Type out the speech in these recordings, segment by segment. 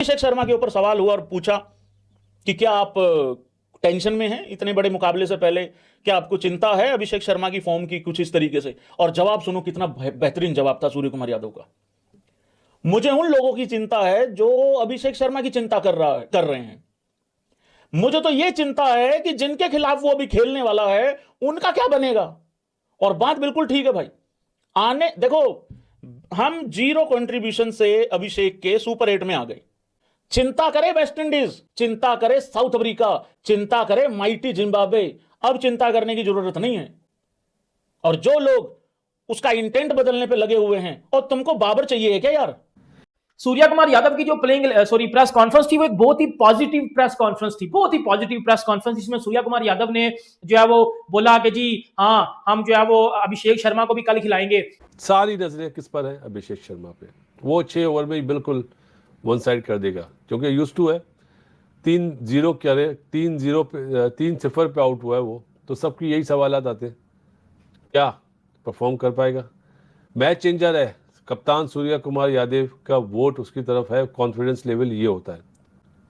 अभिषेक शर्मा के ऊपर सवाल हुआ और पूछा कि क्या आप टेंशन में हैं इतने बड़े मुकाबले से पहले, क्या आपको चिंता है अभिषेक शर्मा की फॉर्म की कुछ इस तरीके से। और जवाब सुनो, कितना बेहतरीन जवाब था सूर्य कुमार यादव का। मुझे उन लोगों की चिंता है जो अभिषेक शर्मा की चिंता कर रहे हैं। मुझे तो यह चिंता है कि जिनके खिलाफ वो अभी खेलने वाला है उनका क्या बनेगा। और बात बिल्कुल ठीक है भाई। देखो, हम 0 कंट्रीब्यूशन से अभिषेक के सुपर 8 में आ गए। चिंता करे वेस्ट इंडीज, चिंता करे साउथ अफ्रीका, चिंता करे माइटी जिम्बाब्वे, अब चिंता करने की जरूरत नहीं है। और जो लोग उसका इंटेंट बदलने पे लगे हुए हैं, और तुमको बाबर चाहिए है क्या यार। सूर्या कुमार यादव की जो प्रेस कॉन्फ्रेंस थी वो एक बहुत ही पॉजिटिव प्रेस कॉन्फ्रेंस थी, बहुत ही पॉजिटिव प्रेस कॉन्फ्रेंस। इसमें सूर्या कुमार यादव ने जो है वो बोला कि जी हाँ, हम जो है वो अभिषेक शर्मा को भी कल खिलाएंगे। सारी नजरें किस पर है? अभिषेक शर्मा पे। वो 6 ओवर में ही बिल्कुल वन साइड कर देगा, क्योंकि यूज्ड टू है। 3-0 करे, 3-0 पे आउट हुआ है वो, तो सबकी यही सवालात आते हैं, क्या परफॉर्म कर पाएगा। मैच चेंजर है, कप्तान सूर्या कुमार यादव का वोट उसकी तरफ है। कॉन्फिडेंस लेवल ये होता है,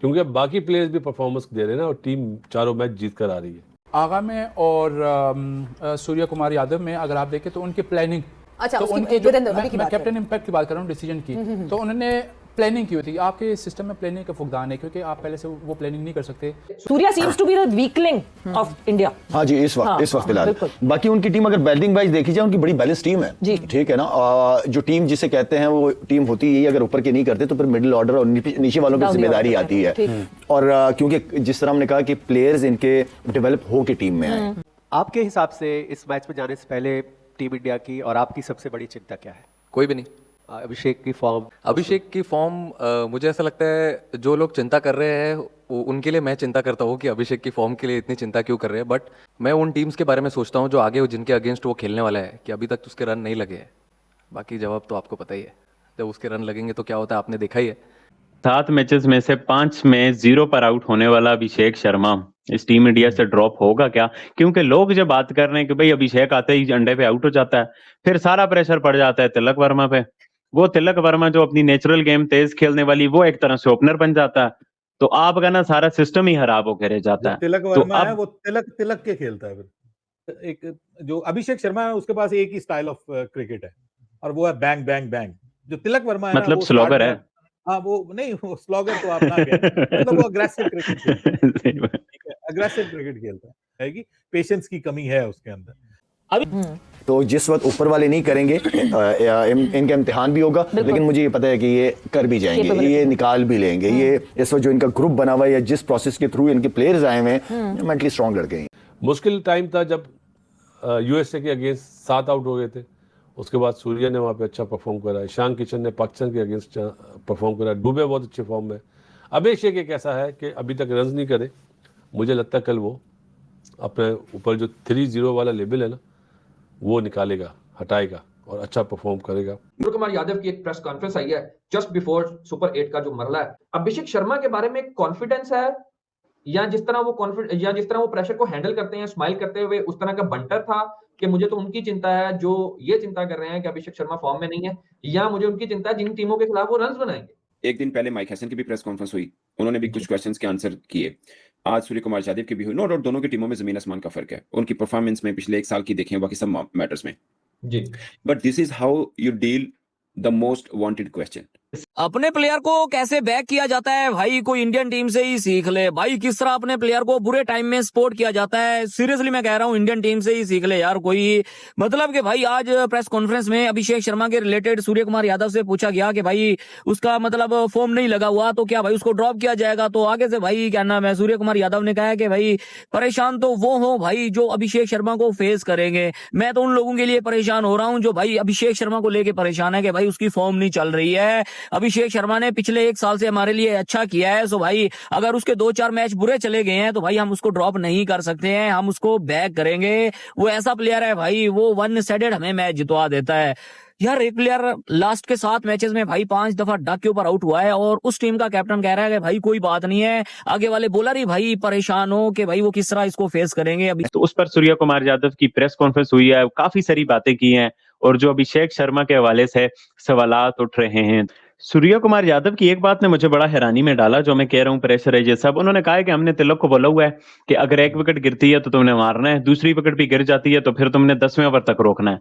क्योंकि बाकी प्लेयर्स भी परफॉर्मेंस दे रहे हैं ना, और टीम चारों मैच जीत कर आ रही है। आगा में और सूर्या कुमार यादव में अगर आप देखें तो उनकी प्लानिंग, अच्छा, तो उनके जो मैं कैप्टन इम्पैक्ट की बात कर रहा हूँ, डिसीजन की, तो उन्होंने प्लानिंग की हुई थी। आपके सिस्टम में प्लानिंग का फुकदान है, क्योंकि आप पहले से वो प्लानिंग नहीं कर सकते। Surya seems to be the weakling of India. हाँ जी, इस वक्त फिलहाल। बाकी उनकी टीम अगर बैटिंग वाइज देखी जाए, उनकी बड़ी बैलेंस टीम है, ठीक है ना। जो टीम जिसे कहते हैं वो टीम होती है, अगर ऊपर के नहीं करते तो फिर मिडिल ऑर्डर और नीचे वालों की जिम्मेदारी आती है। और क्योंकि जिस तरह हमने कहा कि प्लेयर्स इनके डेवलप हो के टीम में आए। आपके हिसाब से इस मैच में जाने से पहले टीम इंडिया की और आपकी सबसे बड़ी चिंता क्या है? कोई भी नहीं। अभिषेक की फॉर्म मुझे ऐसा लगता है जो लोग चिंता कर रहे हैं उनके लिए मैं चिंता करता हूँ कि अभिषेक की फॉर्म के लिए इतनी चिंता क्यों कर रहे हैं। बट मैं उन टीम्स के बारे में सोचता हूँ जो आगे जिनके अगेंस्ट वो खेलने वाला है, कि अभी तक उसके रन नहीं लगे हैं। बाकी जवाब तो आपको पता ही है, जब उसके रन लगेंगे तो क्या होता है आपने देखा ही है। 7 मैचेस में से 5 में 0 पर आउट होने वाला अभिषेक शर्मा इस टीम इंडिया से ड्रॉप होगा क्या? क्योंकि लोग जब बात कर रहे हैं कि भाई अभिषेक आते ही अंडे पे आउट हो जाता है, फिर सारा प्रेशर पड़ जाता है तिलक वर्मा पे। वो तिलक वर्मा जो अपनी नेचुरल गेम तेज खेलने वाली, वो एक तरह से ओपनर बन जाता है, तो आपका ना सारा सिस्टम ही खराब होकर रह जाता है। तिलक वर्मा है वो तिलक के खेलता है। फिर एक जो अभिषेक शर्मा है उसके पास एक ही स्टाइल ऑफ क्रिकेट है, और वो है बैंग बैंग बैंग। जो तिलक वर्मा है मतलब स्लोगर है। हाँ, वो नहीं, वो स्लोगर तो आप ना कहें, मतलब वो अग्रेसिव क्रिकेट खेलता है, अग्रेसिव क्रिकेट खेलता है कि पेशेंस की कमी है उसके अंदर। अभी तो जिस वक्त ऊपर वाले नहीं करेंगे, इनका इम्तिहान भी होगा, लेकिन मुझे ये पता है कि ये कर भी जाएंगे, ये निकाल भी लेंगे। ये इस वक्त जो इनका ग्रुप बना हुआ है, या जिस प्रोसेस के थ्रू इनके प्लेयर्स आए हुए हैं, मेंटली स्ट्रांग लड़के हैं। मुश्किल टाइम था जब यूएसए के अगेंस्ट 7 आउट हो गए थे। उसके बाद सूर्या ने वहाँ पे अच्छा परफॉर्म करा, ईशान किशन ने पाकिस्तान के अगेंस्ट परफॉर्म करा, डुबे बहुत अच्छे फॉर्म में। अभिषेक एक ऐसा है कि अभी तक रन नहीं करे, मुझे लगता है कल वो अपने ऊपर जो 3-0 वाला लेवल है ना, वो निकालेगा, हटाएगा और अच्छा परफॉर्म करेगा। सूर्य कुमार यादव की एक प्रेस कॉन्फ्रेंस आई है जस्ट बिफोर सुपर 8 का जो मरला है। अभिषेक शर्मा के बारे में कॉन्फिडेंस है, या जिस तरह वो प्रेशर को हैंडल करते हैं स्माइल करते हुए, उस तरह का बंटर था कि मुझे तो उनकी चिंता है जो ये चिंता कर रहे हैं कि अभिषेक शर्मा फॉर्म में नहीं है, या मुझे उनकी चिंता है जिन टीमों के खिलाफ वो रन बनाएंगे। एक दिन पहले माइक हैसन की भी प्रेस कॉन्फ्रेंस हुई, उन्होंने भी कुछ क्वेश्चंस के आंसर किए। आज सूर्य कुमार यादव की भी हुई। नो डाउट दोनों की टीमों में जमीन आसमान का फर्क है, उनकी परफॉर्मेंस में पिछले 1 साल की देखें, बाकी सब मैटर्स में जी। But this is how you deal the most wanted question. अपने प्लेयर को कैसे बैक किया जाता है भाई, कोई इंडियन टीम से ही सीख ले भाई। किस तरह अपने प्लेयर को बुरे टाइम में सपोर्ट किया जाता है, सीरियसली मैं कह रहा हूँ, इंडियन टीम से ही सीख ले यार कोई। मतलब कि भाई आज प्रेस कॉन्फ्रेंस में अभिषेक शर्मा के रिलेटेड सूर्य कुमार यादव से पूछा गया कि भाई उसका मतलब फॉर्म नहीं लगा हुआ तो क्या भाई उसको ड्रॉप किया जाएगा। तो आगे से भाई क्या नाम है, सूर्य कुमार यादव ने कहा है कि भाई परेशान तो वो हो भाई जो अभिषेक शर्मा को फेस करेंगे। मैं तो उन लोगों के लिए परेशान हो रहा हूँ जो भाई अभिषेक शर्मा को लेके परेशान है कि भाई उसकी फॉर्म नहीं चल रही है। अभिषेक शर्मा ने पिछले 1 साल से हमारे लिए अच्छा किया है, सो भाई अगर उसके 2-4 मैच बुरे चले गए हैं तो भाई हम उसको ड्रॉप नहीं कर सकते हैं, हम उसको बैक करेंगे। वो ऐसा प्लेयर है भाई, वो वन साइडेड हमें मैच जितवा देता है यार। एक प्लेयर लास्ट के 7 मैचेस में भाई 5 दफा डक के ऊपर आउट हुआ है, और उस टीम का कैप्टन कह रहा है कि भाई कोई बात नहीं है, आगे वाले बॉलर ही भाई परेशान हो कि भाई वो किस तरह इसको फेस करेंगे। अभी तो उस पर सूर्य कुमार यादव की प्रेस कॉन्फ्रेंस हुई है, काफी सारी बातें की हैं, और जो अभिषेक शर्मा के हवाले से सवालात उठ रहे हैं, सूर्य कुमार यादव की एक बात ने मुझे बड़ा हैरानी में डाला, जो मैं कह रहा हूँ प्रेशर है ये सब। उन्होंने कहा है कि हमने तिलक को बोला हुआ है कि अगर एक विकेट गिरती है तो तुमने मारना है, दूसरी विकेट भी गिर जाती है तो फिर तुमने 10वें ओवर तक रोकना है।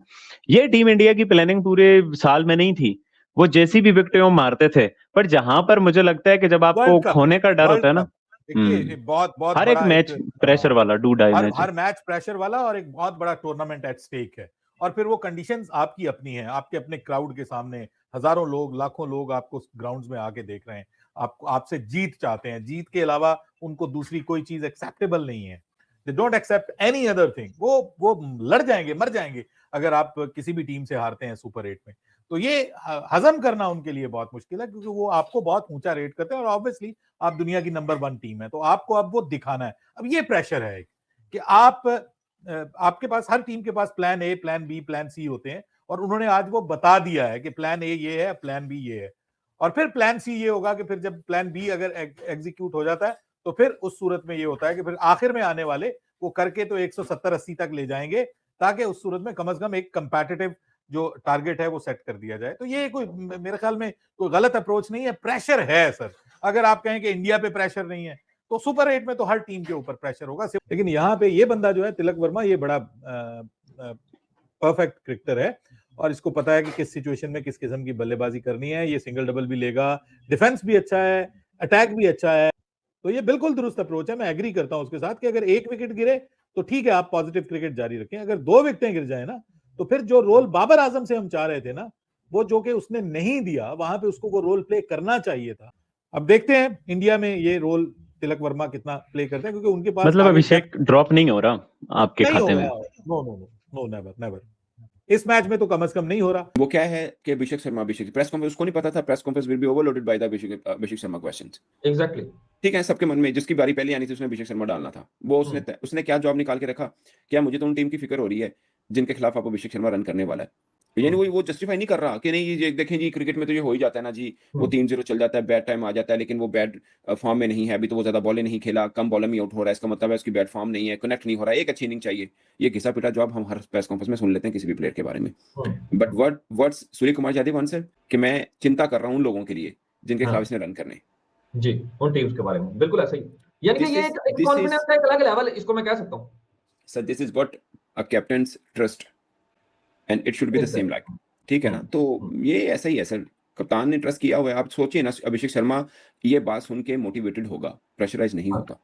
ये टीम इंडिया की प्लानिंग पूरे साल में नहीं थी। वो जैसी भी विकेटें वो मारते थे, पर जहां पर मुझे लगता है कि जब आपको वर्ल्ड कप, खोने का डर होता है ना, देखिए बहुत बहुत हर एक बड़ा मैच प्रेशर वाला डू डाई हर मैच है। हर मैच प्रेशर वाला और एक बहुत बड़ा टूर्नामेंट एट स्टेक है। और फिर वो कंडीशंस आपकी अपनी हैं, आपके अपने क्राउड के सामने हजारों लोग, लाखों लोग आपको ग्राउंड्स में आके देख रहे हैं, आपको आपसे जीत चाहते हैं। जीत के अलावा उनको दूसरी कोई चीज एक्सेप्टेबल नहीं है। They don't accept any other thing. वो लड़ जाएंगे, मर जाएंगे अगर आप किसी भी टीम से हारते हैं सुपर 8 में। तो ये हजम करना उनके लिए बहुत मुश्किल है, क्योंकि वो आपको बहुत ऊंचा रेट करते हैं और ऑब्वियसली आप दुनिया की नंबर 1 टीम है, तो आपको अब वो दिखाना है। अब ये प्रेशर है कि आपके पास, हर टीम के पास plan A, plan B, plan C होते हैं, और उन्होंने आज वो बता दिया है कि प्लान ए ये है, प्लान बी ये है, और फिर प्लान सी ये होगा कि फिर जब प्लान बी अगर एग्जीक्यूट हो जाता है तो फिर उस सूरत में ये होता है कि फिर आखिर में आने वाले वो करके तो 170-80 तक ले जाएंगे, ताकि उस सूरत में कम से कम एक कंपैटिटिव जो टारगेट है वो सेट कर दिया जाए। तो ये कोई, मेरे ख्याल में कोई गलत अप्रोच नहीं है। प्रेशर है सर। अगर आप कहें कि इंडिया पे प्रेशर नहीं है, तो सुपर 8 में तो हर टीम के ऊपर प्रेशर होगा। लेकिन यहाँ पे ये बंदा जो है तिलक वर्मा, ये बड़ा परफेक्ट क्रिकेटर है और इसको पता है कि किस सिचुएशन में किस किस्म की बल्लेबाजी करनी है। ये सिंगल डबल भी लेगा, डिफेंस भी अच्छा है, अटैक भी अच्छा है। तो ये बिल्कुल दुरुस्त अप्रोच है। मैं एग्री करता हूं उसके साथ कि अगर एक विकेट गिरे तो ठीक है, आप पॉजिटिव क्रिकेट जारी रखें। अगर 2 विकेटें गिर जाए ना, तो फिर जो रोल बाबर आजम से हम चाह रहे थे ना, वो जो कि उसने नहीं दिया, वहां पे उसको वो रोल प्ले करना चाहिए था। अब देखते हैं इंडिया में ये रोल तिलक वर्मा कितना प्ले करते हैं, क्योंकि उनके पास मतलब अभिषेक ड्रॉप नहीं हो रहा आपके खाते में? No no no, never never. इस मैच में तो कम से कम नहीं हो रहा। वो क्या है कि अभिषेक प्रेस कॉन्फ्रेंस, उसको नहीं पता था press conference will be overloaded by the Abhishek Sharma questions. Exactly, ठीक है, सबके मन में जिसकी बारी पहले आनी थी उसने अभिषेक शर्मा डालना था। वो उसने क्या जवाब निकाल के रखा, क्या मुझे तो उन टीम की फिक्र हो रही है जिनके खिलाफ आप अभिषेक शर्मा रन करने वाला है। यानी वो जस्टिफाई नहीं कर रहा कि नहीं ये देखें जी, क्रिकेट में तो ये हो ही जाता है ना जी, वो 3-0 चल जाता है, बैड टाइम आ जाता है, लेकिन वो बैड फॉर्म में नहीं है अभी, तो वो ज्यादा बॉलें नहीं खेला, कम बॉलर में आउट हो रहा है, इसका मतलब है उसकी बैड फॉर्म नहीं है, कनेक्ट नहीं हो रहा है, एक अच्छी इनिंग चाहिए। ये घिसा पिटा जवाब हम हर प्रेस कॉन्फ्रेंस में सुन लेते हैं किसी भी प्लेयर के बारे में। But words Surya Kumar Yadav answer कि मैं चिंता कर रहा हूं उन लोगों के लिए जिनके खिलाफ इसने रन करने। जी, उन टीम्स के बारे में बिल्कुल ऐसा ही। यानी कि ये एक कॉन्फिडेंस का एक अलग लेवल, इसको मैं कह सकता हूं sir, this is what a captains trust and it should be the same like. ठीक है ना, तो ये ऐसा ही है सर, कप्तान ने ट्रस्ट किया हुआ है। आप सोचिए ना, अभिषेक शर्मा ये बात सुन के मोटिवेटेड होगा, प्रेशराइज नहीं होता।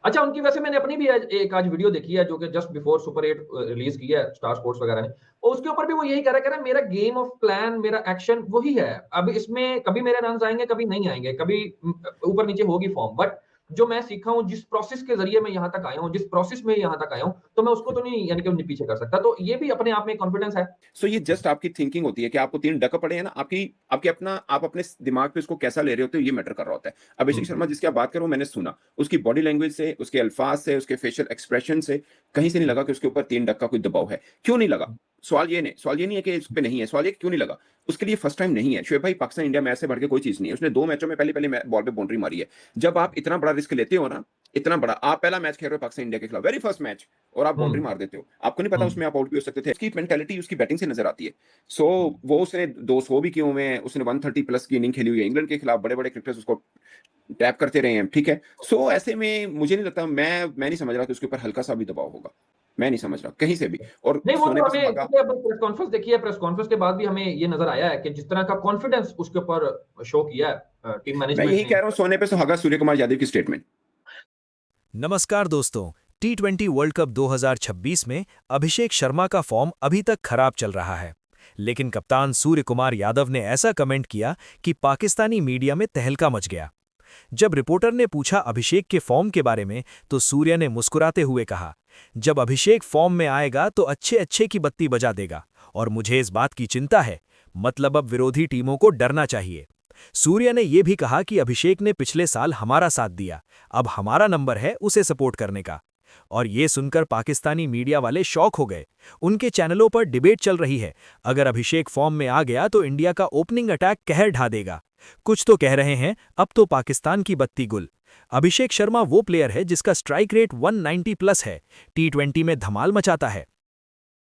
अच्छा, उनकी वैसे मैंने अपनी भी एक आज वीडियो देखी है जो कि जस्ट बिफोर सुपर 8 रिलीज की है स्टार स्पोर्ट्स वगैरह ने, और उसके ऊपर भी वो यही कह रहा है मेरा गेम ऑफ प्लान, मेरा एक्शन वही है। अब इसमें कभी मेरे रन आएंगे, कभी नहीं आएंगे, कभी ऊपर नीचे होगी फॉर्म, बट जो मैं सीखा हूं, जिस प्रोसेस के जरिए मैं यहां तक आया हूं, जिस प्रोसेस में यहां तक आया हूं, तो मैं उसको तो नहीं, यानी कि उन्हें पीछे कर सकता। तो ये भी अपने आप में कॉन्फिडेंस है। सो ये जस्ट आपकी थिंकिंग होती है कि आपको 3 डक पड़े हैं ना, आपकी अपना, आप अपने दिमाग पे उसको कैसा ले रहे होते हो, ये मैटर कर रहा होता है। अभिषेक शर्मा जिसकी आप बात कर रहे हो, मैंने सुना उसकी बॉडी लैंग्वेज से, उसके अल्फाज से, उसके फेशियल एक्सप्रेशन से कहीं से नहीं लगा कि उसके ऊपर 3 डक का कोई दबाव है। क्यों नहीं लगा? सवाल ये नहीं है कि इस पे नहीं है, सवाल ये क्यों नहीं लगा। उसके लिए फर्स्ट टाइम नहीं है। शोएब भाई, पाकिस्तान इंडिया मैच से बढ़ के कोई चीज नहीं है। उसने 2 मैचों में पहले बॉल पे बाउंड्री मारी है। जब आप इतना बड़ा रिस्क लेते हो ना, इतना बड़ा, आप पहला मैच खेल रहे हो पाकिस्तान इंडिया के खिलाफ, वेरी फर्स्ट मैच, और आप बाउंड्री मार देते हो, आपको नहीं पता उसमें आप आउट भी हो सकते थे। उसकी मेंटालिटी उसकी बैटिंग से नजर आती है। सो वो उसने 200 भी किए हुए हैं, उसने 130 प्लस की इनिंग खेली हुई है। इंग्लैंड के खिलाफ बड़े बड़े क्रिकेटर्स उसको टैप करते रहे हैं। ठीक है, सो ऐसे में मुझे नहीं लगता, मैं नहीं समझ रहा कि उसके ऊपर हल्का सा भी दबाव होगा, मैं नहीं समझ रहा कहीं से भी। और नहीं, वो तो हमें प्रेस कॉन्फ्रेंस देखी है, प्रेस कॉन्फ्रेंस के बाद भी हमें ये नजर आया है कि जिस तरह का कॉन्फिडेंस उसके ऊपर शो किया है टीम मैनेजमेंट। मैं यही कह रहा हूं, सोने पे सुहागा सूर्य कुमार यादव की स्टेटमेंट। नमस्कार दोस्तों, T20 वर्ल्ड कप 2026 में अभिषेक शर्मा का फॉर्म अभी तक खराब चल रहा है, लेकिन कप्तान सूर्य कुमार यादव ने ऐसा कमेंट किया कि पाकिस्तानी मीडिया में तहलका मच गया। जब रिपोर्टर ने पूछा अभिषेक के फॉर्म के बारे में, तो सूर्य ने मुस्कुराते हुए कहा, जब अभिषेक फॉर्म में आएगा तो अच्छे की बत्ती बजा देगा, और मुझे इस बात की चिंता है, मतलब अब विरोधी टीमों को डरना चाहिए। सूर्य ने यह भी कहा कि अभिषेक ने पिछले साल हमारा साथ दिया, अब हमारा नंबर है उसे सपोर्ट करने का। और ये सुनकर पाकिस्तानी मीडिया वाले शॉक हो गए। उनके चैनलों पर डिबेट चल रही है, अगर अभिषेक फॉर्म में आ गया तो इंडिया का ओपनिंग अटैक कहर ढा देगा। कुछ तो कह रहे हैं अब तो पाकिस्तान की बत्ती गुल। अभिषेक शर्मा वो प्लेयर है जिसका स्ट्राइक रेट 190 प्लस है, T20 में धमाल मचाता है,